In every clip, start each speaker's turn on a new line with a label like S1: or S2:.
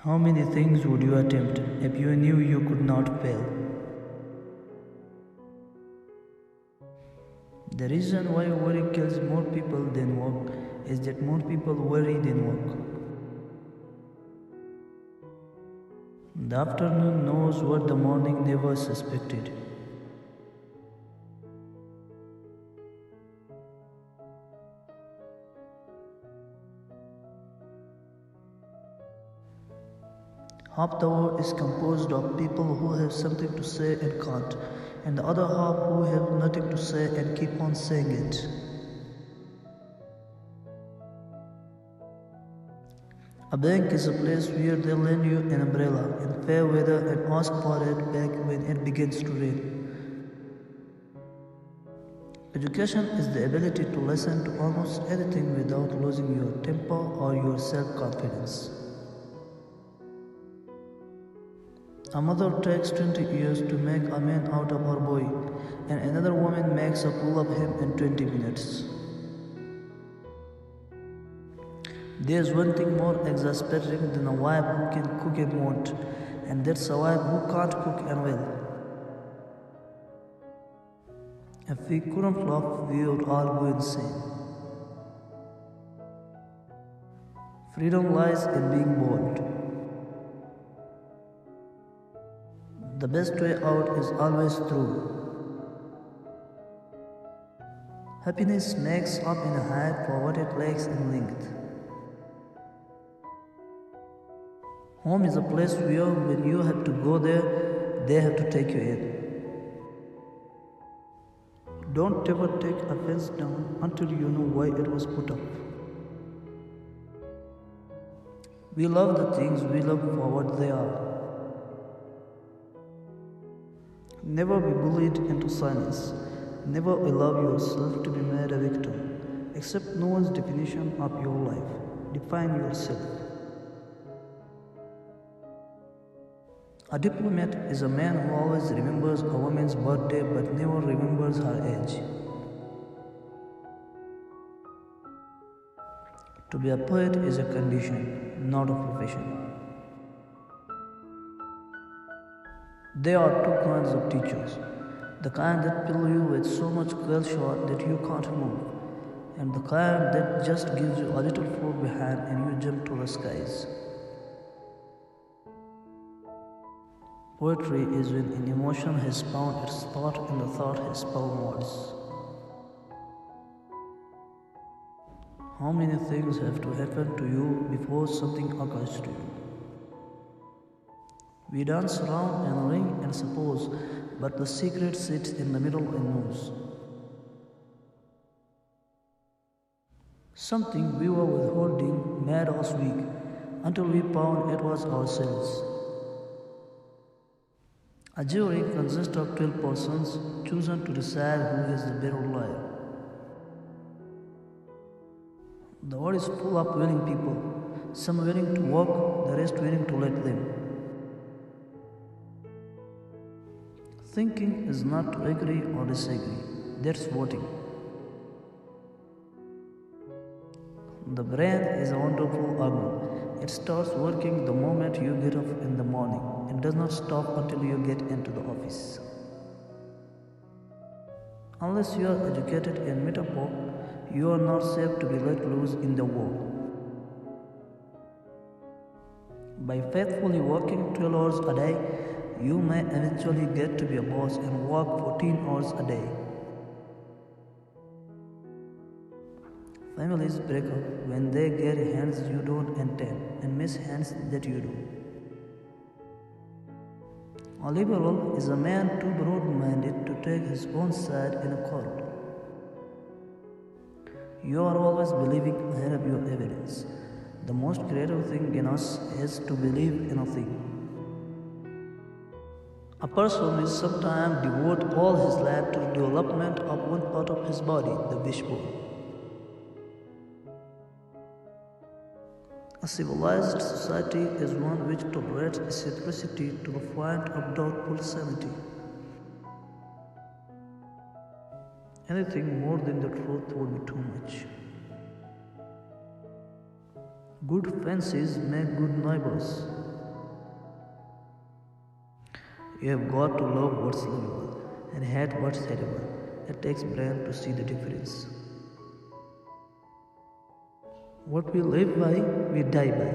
S1: How many things would you attempt if you knew you could not fail? The reason why worry kills more people than work is that more people worry than work. The afternoon knows what the morning never suspected. Half the world is composed of people who have something to say and can't, and the other half who have nothing to say and keep on saying it. A bank is a place where they lend you an umbrella in fair weather and ask for it back when it begins to rain. Education is the ability to listen to almost anything without losing your temper or your self-confidence. A mother takes 20 years to make a man out of her boy, and another woman makes a fool of him in 20 minutes. There's one thing more exasperating than a wife who can cook and won't, and that's a wife who can't cook and will. If we couldn't laugh, we would all go insane. Freedom lies in being bold. The best way out is always through. Happiness makes up in height for what it lacks in length. Home is a place where when you have to go there, they have to take you in. Don't ever take a fence down until you know why it was put up. We love the things we love for what they are. Never be bullied into silence. Never allow yourself to be made a victim. Accept no one's definition of your life. Define yourself. A diplomat is a man who always remembers a woman's birthday but never remembers her age. To be a poet is a condition, not a profession. There are two kinds of teachers. The kind that fill you with so much shot that you can't move, and the kind that just gives you a little floor behind and you jump to the skies. Poetry is when an emotion has found its spot and the thought has found words. How many things have to happen to you before something occurs to you? We dance around and ring and suppose, but the secret sits in the middle and knows. Something we were withholding made us weak until we found it was ourselves. A jury consists of 12 persons chosen to decide who is the better liar. The world is full of willing people, some willing to work, the rest willing to let them. Thinking is not to agree or disagree, that's voting. The brain is a wonderful organ. It starts working the moment you get up in the morning and does not stop until you get into the office. Unless you are educated in metaphor, you are not safe to be let loose in the world. By faithfully working 12 hours a day, you may eventually get to be a boss and work 14 hours a day. Families break up when they get hands you don't intend and miss hands that you do. A liberal is a man too broad-minded to take his own side in a court. You are always believing ahead of your evidence. The most creative thing in us is to believe in a thing. A person will sometimes devote all his life to the development of one part of his body, the wishbone. A civilized society is one which tolerates eccentricity to the point of doubtful sanity. Anything more than the truth would be too much. Good fences make good neighbors. You have got to love what's lovable and hate what's hateable. It takes brain to see the difference. What we live by, we die by.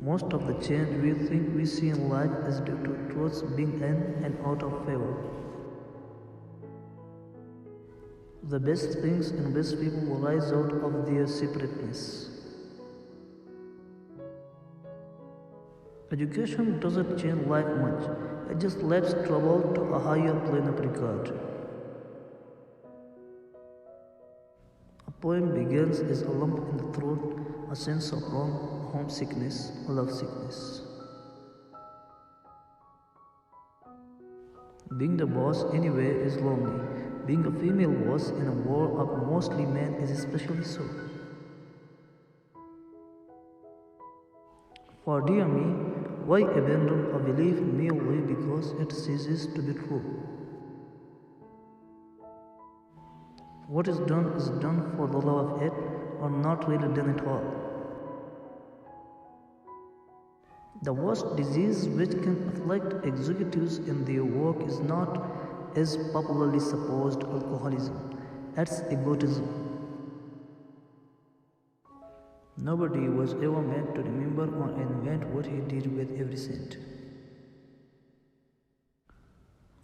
S1: Most of the change we think we see in life is due to truths being in and out of favor. The best things and best people will rise out of their separateness. Education doesn't change life much, it just lifts trouble to a higher plane of regard. A poem begins as a lump in the throat, a sense of wrong, homesickness, lovesickness. Being the boss anyway is lonely. Being a female boss in a world of mostly men is especially so. For dear me, why abandon a belief merely because it ceases to be true? What is done for the love of it, or not really done at all. The worst disease which can afflict executives in their work is not, as popularly supposed, alcoholism. It's egotism. Nobody was ever meant to remember or invent what he did with every cent.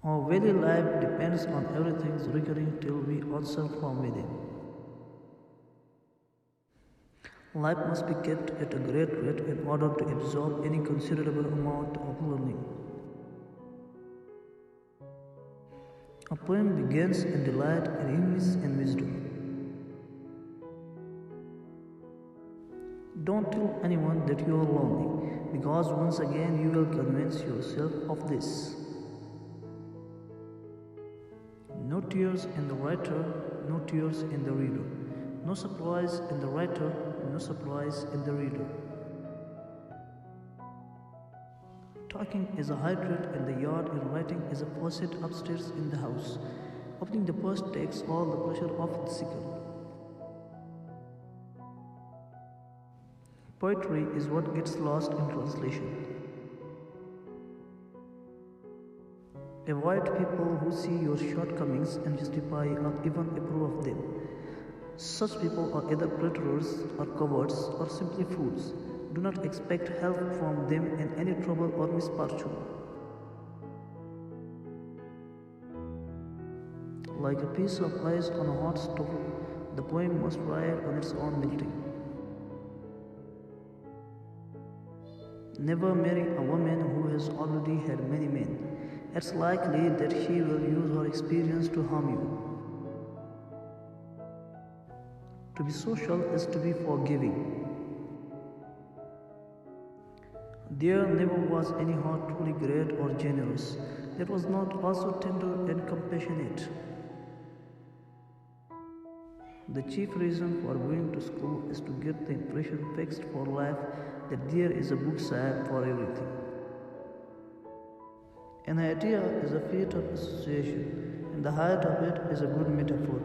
S1: Our very life depends on everything's recurring till we answer from within. Life must be kept at a great rate in order to absorb any considerable amount of learning. A poem begins in delight and ease and wisdom. Don't tell anyone that you are lonely, because once again you will convince yourself of this. No tears in the writer, no tears in the reader. No surprise in the writer, no surprise in the reader. Talking is a hydrant in the yard and writing is a faucet upstairs in the house. Opening the first takes all the pressure off the second. Poetry is what gets lost in translation. Avoid people who see your shortcomings and justify or even approve of them. Such people are either predators or cowards or simply fools. Do not expect help from them in any trouble or misfortune. Like a piece of ice on a hot stove, the poem must ride on its own melting. Never marry a woman who has already had many men. It's likely that she will use her experience to harm you. To be social is to be forgiving. There never was any heart truly great or generous that was not also tender and compassionate. The chief reason for going to school is to get the impression fixed for life that there is a book side for everything. An idea is a feat of association, and the height of it is a good metaphor.